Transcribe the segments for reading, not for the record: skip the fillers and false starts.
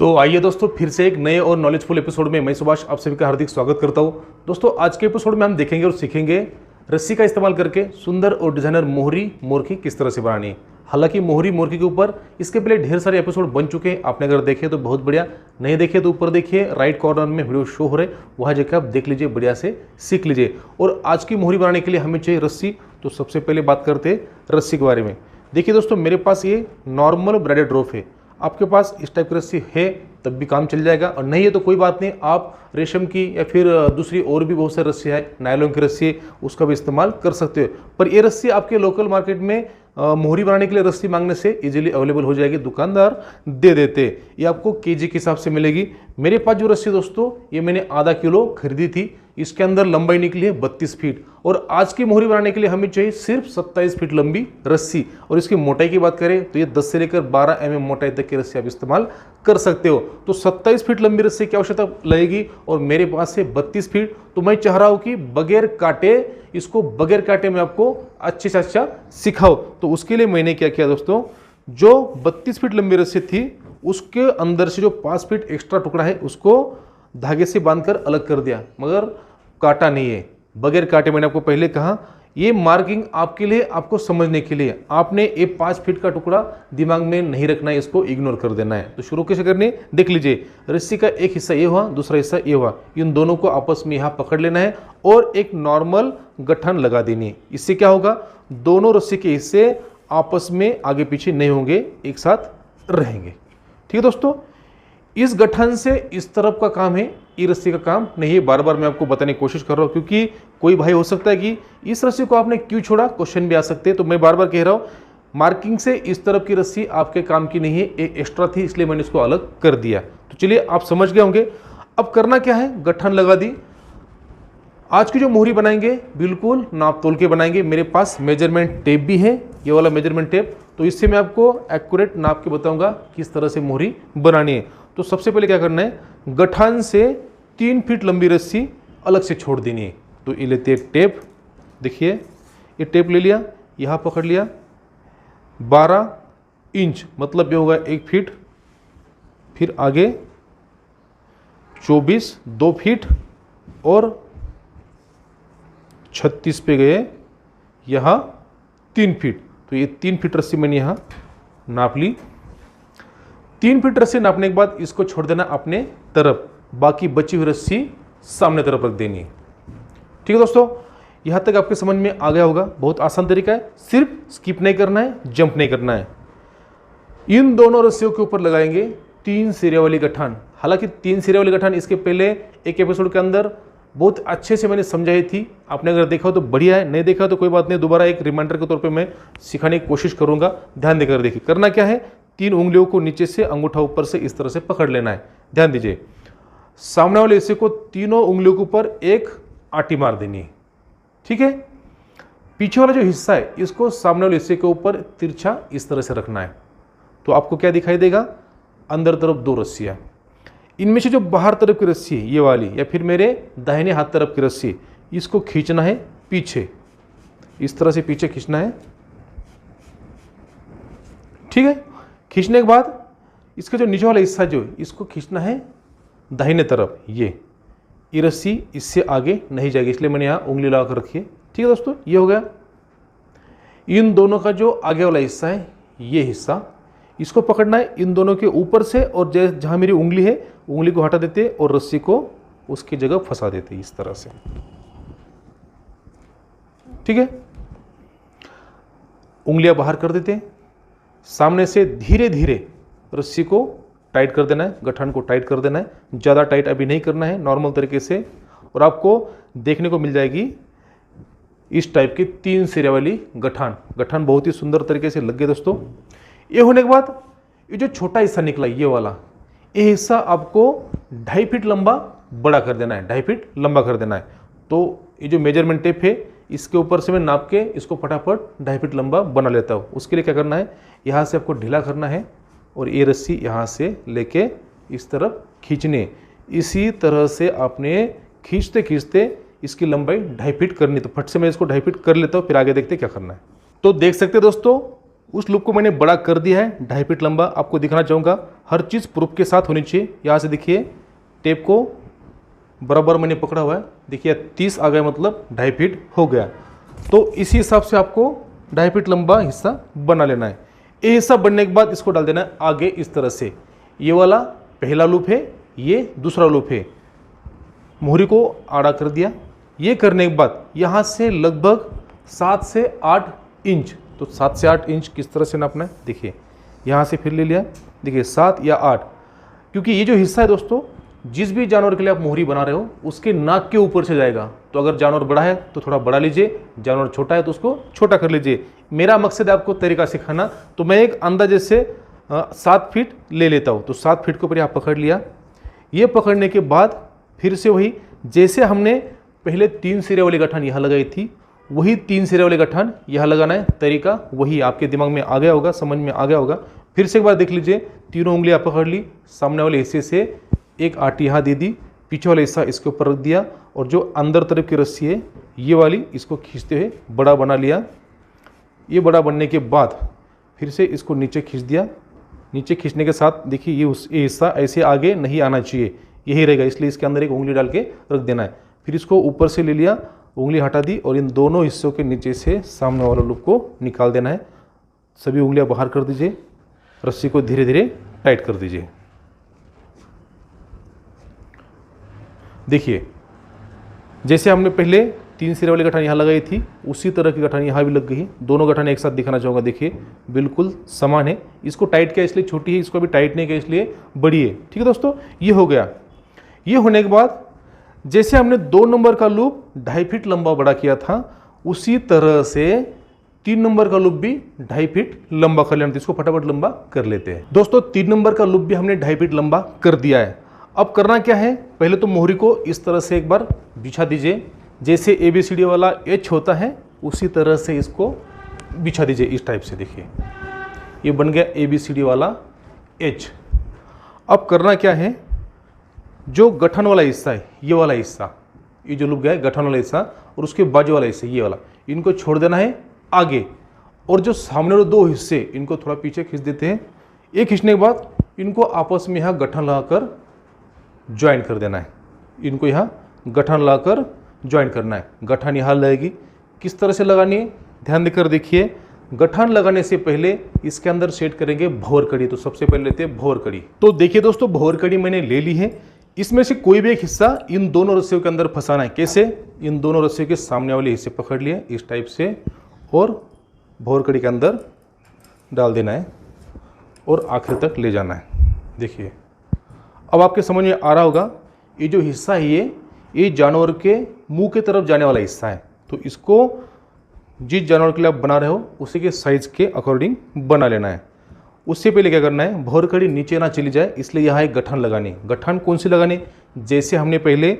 तो आइए दोस्तों, फिर से एक नए और नॉलेजफुल एपिसोड में मैं सुभाष आप सभी का हार्दिक स्वागत करता हूं। दोस्तों आज के एपिसोड में हम देखेंगे और सीखेंगे रस्सी का इस्तेमाल करके सुंदर और डिजाइनर मोहरी मोरखी किस तरह से बनानी है। हालांकि मोहरी मोरखी के ऊपर इसके पहले ढेर सारे एपिसोड बन चुके हैं। आपने अगर देखे तो बहुत बढ़िया, नहीं देखे तो ऊपर देखिए राइट कॉर्नर में वीडियो शो हो रहे, वहाँ जाकर आप देख लीजिए, बढ़िया से सीख लीजिए। और आज की मोहरी बनाने के लिए हमें चाहिए रस्सी। तो सबसे पहले बात करते हैं रस्सी के बारे में। देखिए दोस्तों, मेरे पास ये नॉर्मल ब्राइडेड रोप है। आपके पास इस टाइप की रस्सी है तब भी काम चल जाएगा, और नहीं है तो कोई बात नहीं, आप रेशम की या फिर दूसरी और भी बहुत सारी रस्सी है, नायलॉन की रस्सी, उसका भी इस्तेमाल कर सकते हो। पर ये रस्सी आपके लोकल मार्केट में मोहरी बनाने के लिए रस्सी मांगने से इजीली अवेलेबल हो जाएगी, दुकानदार दे देते। ये आपको केजी के हिसाब से मिलेगी। मेरे पास जो रस्सी दोस्तों, ये मैंने आधा किलो खरीदी थी। इसके अंदर लंबाई निकली है 32 फीट, और आज की मोहरी बनाने के लिए हमें चाहिए सिर्फ 27 फीट लंबी रस्सी। और इसकी मोटाई की बात करें तो ये 10 से लेकर 12 mm मोटाई तक की रस्सी आप इस्तेमाल कर सकते हो। तो 27 फीट लंबी रस्सी की आवश्यकता लगेगी, और मेरे पास है 32 फीट। तो मैं चाह रहा हूं कि बगैर काटे, इसको बगैर काटे में आपको अच्छे से अच्छा सिखाओ। तो उसके लिए मैंने क्या किया दोस्तों, जो 32 फीट लंबी रस्सी थी उसके अंदर से जो 5 फीट एक्स्ट्रा टुकड़ा है उसको धागे से बांधकर अलग कर दिया, मगर काटा नहीं है, बगैर काटे। मैंने आपको पहले कहा ये मार्किंग आपके लिए, आपको समझने के लिए। आपने ये 5 फीट का टुकड़ा दिमाग में नहीं रखना है, इसको इग्नोर कर देना है। तो शुरू कैसे करनी, देख लीजिए। रस्सी का एक हिस्सा ये हुआ, दूसरा हिस्सा ये हुआ, इन दोनों को आपस में यहाँ पकड़ लेना है और एक नॉर्मल गठन लगा देनी है। इससे क्या होगा, दोनों रस्सी के हिस्से आपस में आगे पीछे नहीं होंगे, एक साथ रहेंगे। ठीक है दोस्तों, इस गठन से इस तरफ का काम है, ये रस्सी का काम नहीं है। बार बार मैं आपको बताने की कोशिश कर रहा हूँ, क्योंकि कोई भाई हो सकता है कि इस रस्सी को आपने क्यों छोड़ा, क्वेश्चन भी आ सकते हैं। तो मैं बार बार कह रहा हूँ, मार्किंग से इस तरफ की रस्सी आपके काम की नहीं है, ये एक्स्ट्रा थी, इसलिए मैंने इसको अलग कर दिया। तो चलिए, आप समझ गए होंगे। अब करना क्या है, गठन लगा दी। आज की जो मोहरी बनाएंगे बिल्कुल नाप तोल के बनाएंगे। मेरे पास मेजरमेंट टेप भी है, ये वाला मेजरमेंट टेप। तो इससे मैं आपको एक्यूरेट नाप के बताऊंगा किस तरह से मोहरी बनानी है। तो सबसे पहले क्या करना है, गठान से 3 फीट लंबी रस्सी अलग से छोड़ देनी है। तो ये लेते हैं टेप। देखिए, ये टेप ले लिया, यहाँ पकड़ लिया, 12 इंच मतलब ये होगा 1 फीट, फिर आगे 24, 2 फीट, और 36 पे गए, यहाँ 3 फीट। तो ये 3 फीट रस्सी मैंने यहाँ नाप ली। 3 फीट रस्सी नापने के बाद इसको छोड़ देना अपने तरफ, बाकी बची हुई रस्सी सामने तरफ रख देनी है। ठीक है दोस्तों, यहाँ तक आपके समझ में आ गया होगा। बहुत आसान तरीका है, सिर्फ स्किप नहीं करना है, जंप नहीं करना है। इन दोनों रस्सियों के ऊपर लगाएंगे 3 सिरे वाली गठान। हालांकि 3 सिरे वाली गठान इसके पहले एक एपिसोड के अंदर बहुत अच्छे से मैंने समझाई थी। आपने अगर देखा हो तो बढ़िया है, नहीं देखा तो कोई बात नहीं, दोबारा एक रिमाइंडर के तौर पे मैं सिखाने की कोशिश करूंगा। ध्यान देकर देखिए। करना क्या है, 3 उंगलियों को नीचे से, अंगूठा ऊपर से इस तरह से पकड़ लेना है। ध्यान दीजिए, सामने वाले हिस्से को तीनों उंगलियों के ऊपर एक आटी मार देनी है। ठीक है, पीछे वाला जो हिस्सा है इसको सामने वाले हिस्से के ऊपर तिरछा इस तरह से रखना है। तो आपको क्या दिखाई देगा, अंदर तरफ 2 रस्सियां। इनमें से जो बाहर तरफ की रस्सी है ये वाली, या फिर मेरे दाहिने हाथ तरफ की रस्सी, इसको खींचना है पीछे, इस तरह से पीछे खींचना है। ठीक है, खींचने के बाद इसका जो नीचे वाला हिस्सा जो है इसको खींचना है दाहिने तरफ। ये रस्सी इससे आगे नहीं जाएगी, इसलिए मैंने यहाँ उंगली लगा कर रखी है। ठीक है दोस्तों, ये हो गया। इन दोनों का जो आगे वाला हिस्सा है, ये हिस्सा इसको पकड़ना है इन दोनों के ऊपर से, और जहां मेरी उंगली है उंगली को हटा देते और रस्सी को उसकी जगह फंसा देते इस तरह से। ठीक है, उंगलियां बाहर कर देते, सामने से धीरे धीरे रस्सी को टाइट कर देना है, गठान को टाइट कर देना है। ज़्यादा टाइट अभी नहीं करना है, नॉर्मल तरीके से। और आपको देखने को मिल जाएगी इस टाइप की 3 सिरे वाली गठान बहुत ही सुंदर तरीके से लग गए दोस्तों। ये होने के बाद ये जो छोटा हिस्सा निकला, ये वाला, ये हिस्सा आपको 2.5 फीट लंबा बड़ा कर देना है, 2.5 फीट लंबा कर देना है। तो ये जो मेजरमेंट टेप है इसके ऊपर से मैं नाप के इसको फटाफट 2.5 फीट लंबा बना लेता हूँ। उसके लिए क्या करना है, यहाँ से आपको ढीला करना है और ये रस्सी यहाँ से लेके इस तरफ खींचने। इसी तरह से आपने खींचते खींचते इसकी लंबाई 2.5 फीट करनी। तो फट से मैं इसको 2.5 फीट कर लेता हूँ, फिर आगे देखते क्या करना है। तो देख सकते हैं दोस्तों, उस लूप को मैंने बड़ा कर दिया है, 2.5 फीट लंबा। आपको दिखाना चाहूँगा, हर चीज़ प्रूफ के साथ होनी चाहिए। यहाँ से देखिए टेप को बराबर मैंने पकड़ा हुआ है, देखिए 30 आ गया, मतलब 2.5 फीट हो गया। तो इसी हिसाब से आपको 2.5 फीट लंबा हिस्सा बना लेना है। ये हिस्सा बनने के बाद इसको डाल देना है आगे इस तरह से। ये वाला पहला लूप है, ये दूसरा लूप है। मोहरी को आड़ा कर दिया। ये करने के बाद यहाँ से लगभग 7 से 8 इंच, तो 7 से 8 इंच किस तरह से नापना है, देखिए यहाँ से फिर ले लिया, देखिए 7 या 8। क्योंकि ये जो हिस्सा है दोस्तों, जिस भी जानवर के लिए आप मोहरी बना रहे हो उसके नाक के ऊपर से जाएगा। तो अगर जानवर बड़ा है तो थोड़ा बड़ा लीजिए, जानवर छोटा है तो उसको छोटा कर लीजिए। मेरा मकसद है आपको तरीका सिखाना, तो मैं एक अंदाजे से 7 फीट ले लेता हूँ। तो 7 फीट के ऊपर यहाँ पकड़ लिया। ये पकड़ने के बाद फिर से वही, जैसे हमने पहले 3 सिरे वाली गठान यहाँ लगाई थी, वही 3 सिरे वाली गठान यहाँ लगाना है। तरीका वही आपके दिमाग में आ गया होगा, समझ में आ गया होगा। फिर से एक बार देख लीजिए, तीनों उंगलियां पकड़ ली, सामने वाले हिस्से से एक आटी यहाँ दे दी, पीछे वाला हिस्सा इसके ऊपर रख दिया, और जो अंदर तरफ की रस्सी है ये वाली, इसको खींचते हुए बड़ा बना लिया। ये बड़ा बनने के बाद फिर से इसको नीचे खींच दिया। नीचे खींचने के साथ देखिए ये हिस्सा ऐसे आगे नहीं आना चाहिए, यही रहेगा, इसलिए इसके अंदर एक उंगली डाल के रख देना है। फिर इसको ऊपर से ले लिया, उंगली हटा दी, और इन दोनों हिस्सों के नीचे से सामने वाला लूप को निकाल देना है। सभी उंगलियां बाहर कर दीजिए, रस्सी को धीरे धीरे टाइट कर दीजिए। देखिए जैसे हमने पहले 3 सिरे वाली गठान यहाँ लगाई थी, उसी तरह की गठान यहाँ भी लग गई। दोनों गठान एक साथ दिखाना चाहूँगा, देखिए बिल्कुल समान है। इसको टाइट किया इसलिए छोटी है, इसको भी टाइट नहीं किया इसलिए बड़ी है। ठीक है दोस्तों, ये हो गया। ये होने के बाद जैसे हमने 2 नंबर का लूप 2.5 फीट लंबा बड़ा किया था, उसी तरह से 3 नंबर का लूप भी 2.5 फीट लंबा कर लेना। इसको फटाफट लंबा कर लेते हैं दोस्तों। 3 नंबर का लूप भी हमने 2.5 फीट लंबा कर दिया है। अब करना क्या है, पहले तो मोहरी को इस तरह से एक बार बिछा दीजिए, जैसे ABCD वाला H होता है उसी तरह से इसको बिछा दीजिए, इस टाइप से। देखिए ये बन गया ABCD वाला H। अब करना क्या है, जो गठन वाला हिस्सा है, ये वाला हिस्सा, ये जो लूप गया है गठन वाला हिस्सा, और उसके बाजू वाला हिस्सा ये वाला, इनको छोड़ देना है आगे। और जो सामने वाले 2 हिस्से, इनको थोड़ा पीछे खींच देते हैं। ये खींचने के बाद इनको आपस में यहाँ गठन लगाकर ज्वाइन कर देना है। इनको यहाँ गठन लगाकर ज्वाइन करना है। गठन यहाँ लगेगी, किस तरह से लगानी है ध्यान देकर देखिए। गठन लगाने से पहले इसके अंदर सेट करेंगे भंवर कड़ी। तो सबसे पहले लेते हैं भंवर कड़ी। तो देखिए दोस्तों, भंवर कड़ी मैंने ले ली है। इसमें से कोई भी एक हिस्सा इन दोनों रस्सियों के अंदर फंसाना है। कैसे, इन दोनों रस्सियों के सामने वाले हिस्से पकड़ लिए इस टाइप से, और भंवर कड़ी के अंदर डाल देना है और आखिर तक ले जाना है। देखिए अब आपके समझ में आ रहा होगा, ये जो हिस्सा है ये जानवर के मुंह के तरफ जाने वाला हिस्सा है। तो इसको जिस जानवर के लिए आप बना रहे हो उसी के साइज के अकॉर्डिंग बना लेना है। उससे पहले क्या करना है, भंवर कड़ी नीचे ना चली जाए इसलिए यहाँ एक गठन लगानी। गठन कौन सी लगानी, जैसे हमने पहले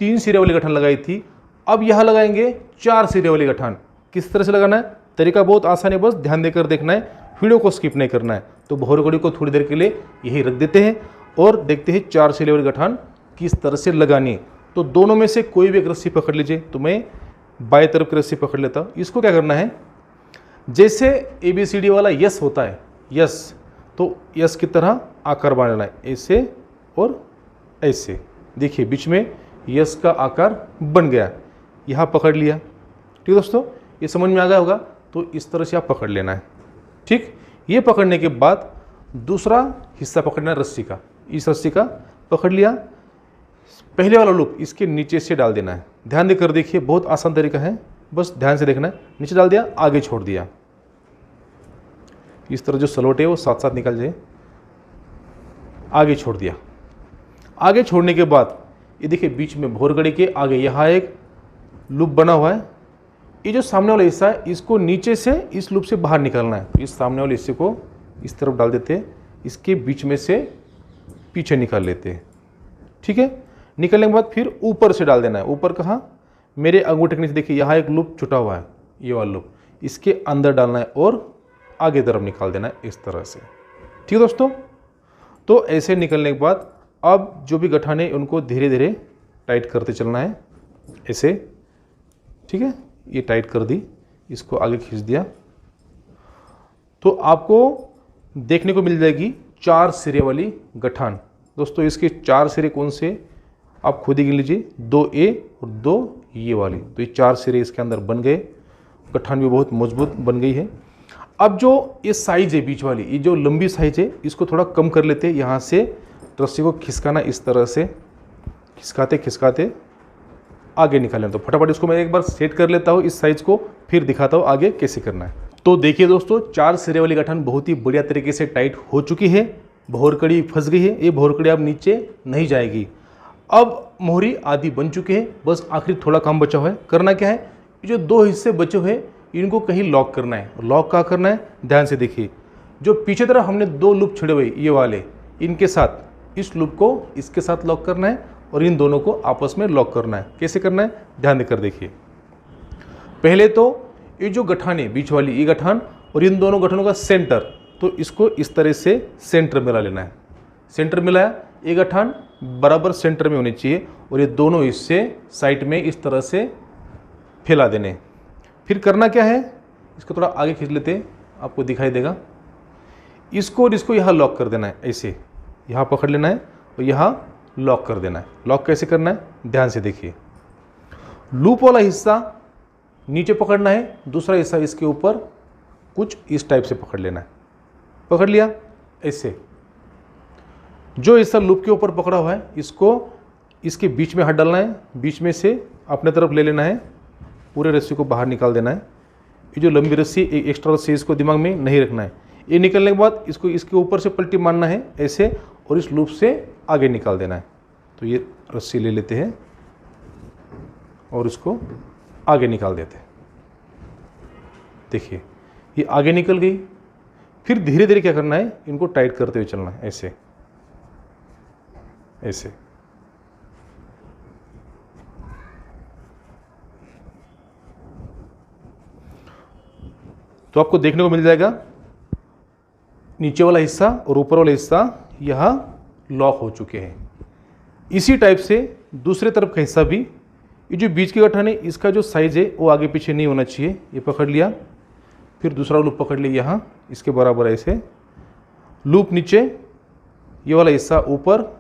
3 सिरे वाली गठन लगाई थी, अब यहाँ लगाएंगे 4 सिरे वाली गठन। किस तरह से लगाना है, तरीका बहुत आसान है, बस ध्यान देकर देखना है, वीडियो को स्किप नहीं करना है। तो भंवर कड़ी को थोड़ी देर के लिए यही रख देते हैं और देखते हैं 4 सिरे वाली गठान किस तरह से लगानी है। तो दोनों में से कोई भी एक रस्सी पकड़ लीजिए। तो मैं बाएं तरफ की रस्सी पकड़ लेता हूँ। इसको क्या करना है, जैसे ABCD वाला यस होता है, यस, तो यस की तरह आकार बनाना है, ऐसे और ऐसे। देखिए बीच में यस का आकार बन गया, यहाँ पकड़ लिया। ठीक है दोस्तों, ये समझ में आ गया होगा। तो इस तरह से आप पकड़ लेना है। ठीक, ये पकड़ने के बाद दूसरा हिस्सा पकड़ना है रस्सी का। इस रस्सी का पकड़ लिया, पहले वाला लूप इसके नीचे से डाल देना है। ध्यान देकर देखिए, बहुत आसान तरीका है, बस ध्यान से देखना है। नीचे डाल दिया, आगे छोड़ दिया, इस तरह जो सलोट है वो साथ साथ निकल जाए। आगे छोड़ दिया। आगे छोड़ने के बाद ये देखिए बीच में भंवर कड़ी के आगे यहाँ एक लूप बना हुआ है। ये जो सामने वाला हिस्सा है इसको नीचे से इस लूप से बाहर निकालना है। इस सामने वाले हिस्से को इस तरफ डाल देते हैं, इसके बीच में से पीछे निकाल लेते हैं। ठीक है, निकलने के बाद फिर ऊपर से डाल देना है। ऊपर कहाँ, मेरे अंगूठे के नीचे देखिए यहाँ एक लूप छुटा हुआ है, ये वाला लूप, इसके अंदर डालना है और आगे तरफ निकाल देना है इस तरह से। ठीक है दोस्तों, तो ऐसे निकलने के बाद अब जो भी गठान है उनको धीरे धीरे टाइट करते चलना है, ऐसे। ठीक है, ये टाइट कर दी, इसको आगे खींच दिया। तो आपको देखने को मिल जाएगी 4 सिरे वाली गठान। दोस्तों इसके 4 सिरे कौन से आप खुद ही गिन लीजिए, 2A और 2 ये वाली, तो ये 4 सिरे इसके अंदर बन गए। गठान भी बहुत मजबूत बन गई है। अब जो ये साइज है बीच वाली, ये जो लंबी साइज है, इसको थोड़ा कम कर लेते हैं। यहाँ से रस्सी को खिसकाना, इस तरह से खिसकाते खिसकाते आगे निकालें। तो फटाफट इसको मैं एक बार सेट कर लेता हूँ इस साइज को, फिर दिखाता हूँ आगे कैसे करना है। तो देखिए दोस्तों, 4 सिरे वाली गठान बहुत ही बढ़िया तरीके से टाइट हो चुकी है। भौरकड़ी फंस गई है, ये भौरकड़ी अब नीचे नहीं जाएगी। अब मोहरी आधी बन चुकी है, बस आखिरी थोड़ा काम बचा हुआ है। करना क्या है, जो 2 हिस्से बचे हुए इनको कहीं लॉक करना है। लॉक क्या करना है, ध्यान से देखिए। जो पीछे तरफ हमने 2 लूप छड़े हुए ये वाले, इनके साथ इस लूप को इसके साथ लॉक करना है और इन दोनों को आपस में लॉक करना है। कैसे करना है, ध्यान देकर देखिए। पहले तो ये जो गठान है बीच वाली, ये गठान और इन दोनों गठानों का सेंटर, तो इसको इस तरह से सेंटर मिला लेना है। सेंटर मिलाया, ये गठान बराबर सेंटर में होनी चाहिए और ये दोनों हिस्से साइड में इस तरह से फैला देने। फिर करना क्या है, इसको थोड़ा आगे खींच लेते हैं, आपको दिखाई देगा। इसको और इसको यहाँ लॉक कर देना है, ऐसे यहाँ पकड़ लेना है और यहाँ लॉक कर देना है। लॉक कैसे करना है, ध्यान से देखिए। लूप वाला हिस्सा नीचे पकड़ना है, दूसरा हिस्सा इसके ऊपर कुछ इस टाइप से पकड़ लेना है। पकड़ लिया ऐसे। जो हिस्सा लूप के ऊपर पकड़ा हुआ है, इसको इसके बीच में हाथ डालना है, बीच में से अपने तरफ ले लेना है, पूरे रस्सी को बाहर निकाल देना है। ये जो लंबी रस्सी, एक एक्स्ट्रा रस्सी, इसको दिमाग में नहीं रखना है। ये निकलने के बाद इसको इसके ऊपर से पलटी मारना है ऐसे, और इस लूप से आगे निकाल देना है। तो ये रस्सी ले लेते हैं और इसको आगे निकाल देते हैं। देखिए ये आगे निकल गई। फिर धीरे धीरे क्या करना है, इनको टाइट करते हुए चलना है, ऐसे ऐसे। तो आपको देखने को मिल जाएगा नीचे वाला हिस्सा और ऊपर वाला हिस्सा यहाँ लॉक हो चुके हैं। इसी टाइप से दूसरे तरफ का हिस्सा भी, ये जो बीच की गठान है, इसका जो साइज है वो आगे पीछे नहीं होना चाहिए। ये पकड़ लिया, फिर दूसरा लूप पकड़ लिया यहाँ इसके बराबर ऐसे, लूप नीचे, ये वाला हिस्सा ऊपर।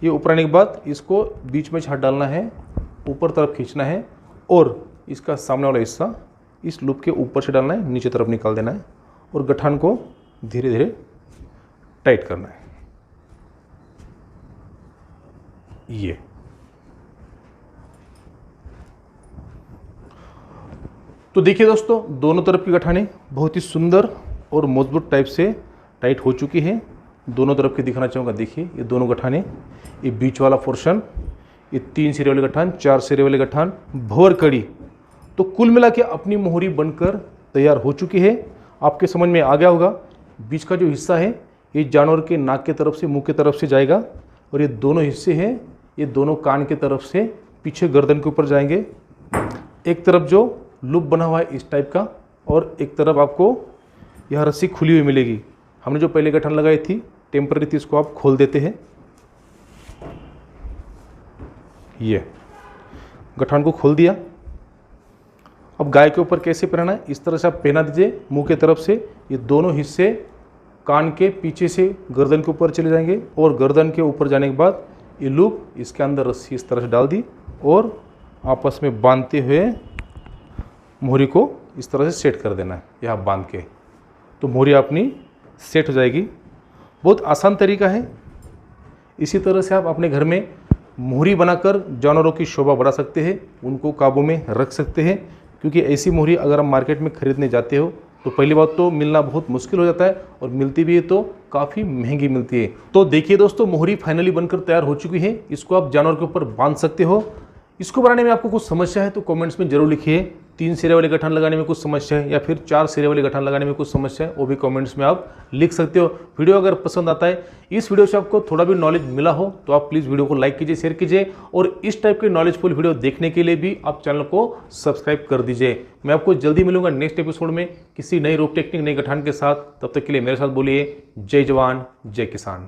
ये ऊपर आने के बाद इसको बीच में हाथ डालना है, ऊपर तरफ खींचना है और इसका सामने वाला हिस्सा इस लूप के ऊपर से डालना है, नीचे तरफ निकाल देना है और गठान को धीरे धीरे टाइट करना है। ये तो देखिए दोस्तों, दोनों तरफ की गठानें बहुत ही सुंदर और मजबूत टाइप से टाइट हो चुकी है। दोनों तरफ की दिखाना चाहूँगा। देखिए ये दोनों गठानें, ये बीच वाला पोर्शन, ये 3 सिरे वाले गठान, 4 सिरे वाले गठान, भौरकड़ी। तो कुल मिला के अपनी मोहरी बनकर तैयार हो चुकी है। आपके समझ में आ गया होगा। बीच का जो हिस्सा है ये जानवर के नाक के तरफ से, मुंह के तरफ से जाएगा और ये दोनों हिस्से हैं, ये दोनों कान के तरफ से पीछे गर्दन के ऊपर जाएंगे। एक तरफ जो लूप बना हुआ है इस टाइप का, और एक तरफ आपको यह रस्सी खुली हुई मिलेगी। हमने जो पहले गठान लगाई थी टेम्पररी थी, इसको आप खोल देते हैं। ये गठान को खोल दिया। अब गाय के ऊपर कैसे पहनाना है, इस तरह से आप पहना दीजिए मुंह के तरफ से। ये दोनों हिस्से कान के पीछे से गर्दन के ऊपर चले जाएंगे और गर्दन के ऊपर जाने के बाद ये लूप इसके अंदर रस्सी इस तरह से डाल दी और आपस में बांधते हुए मोहरी को इस तरह से सेट कर देना है। यहाँ बांध के तो मोहरी अपनी सेट हो जाएगी। बहुत आसान तरीका है। इसी तरह से आप अपने घर में मोहरी बनाकर जानवरों की शोभा बढ़ा सकते हैं, उनको काबू में रख सकते हैं। क्योंकि ऐसी मोहरी अगर आप मार्केट में खरीदने जाते हो तो पहली बात तो मिलना बहुत मुश्किल हो जाता है, और मिलती भी है तो काफ़ी महंगी मिलती है। तो देखिए दोस्तों, मोहरी फाइनली बनकर तैयार हो चुकी है। इसको आप जानवर के ऊपर बांध सकते हो। इसको बनाने में आपको कुछ समस्या है तो कमेंट्स में जरूर लिखिए। 3 सिरे वाले गठान लगाने में कुछ समस्या है या फिर 4 सिरे वाले गठान लगाने में कुछ समस्या है, वो भी कमेंट्स में आप लिख सकते हो। वीडियो अगर पसंद आता है, इस वीडियो से आपको थोड़ा भी नॉलेज मिला हो तो आप प्लीज़ वीडियो को लाइक कीजिए, शेयर कीजिए, और इस टाइप के नॉलेजफुल वीडियो देखने के लिए भी आप चैनल को सब्सक्राइब कर दीजिए। मैं आपको जल्दी मिलूंगा नेक्स्ट एपिसोड में किसी नई रोप टेक्निक, नई गठान के साथ। तब तक के लिए मेरे साथ बोलिए जय जवान जय किसान।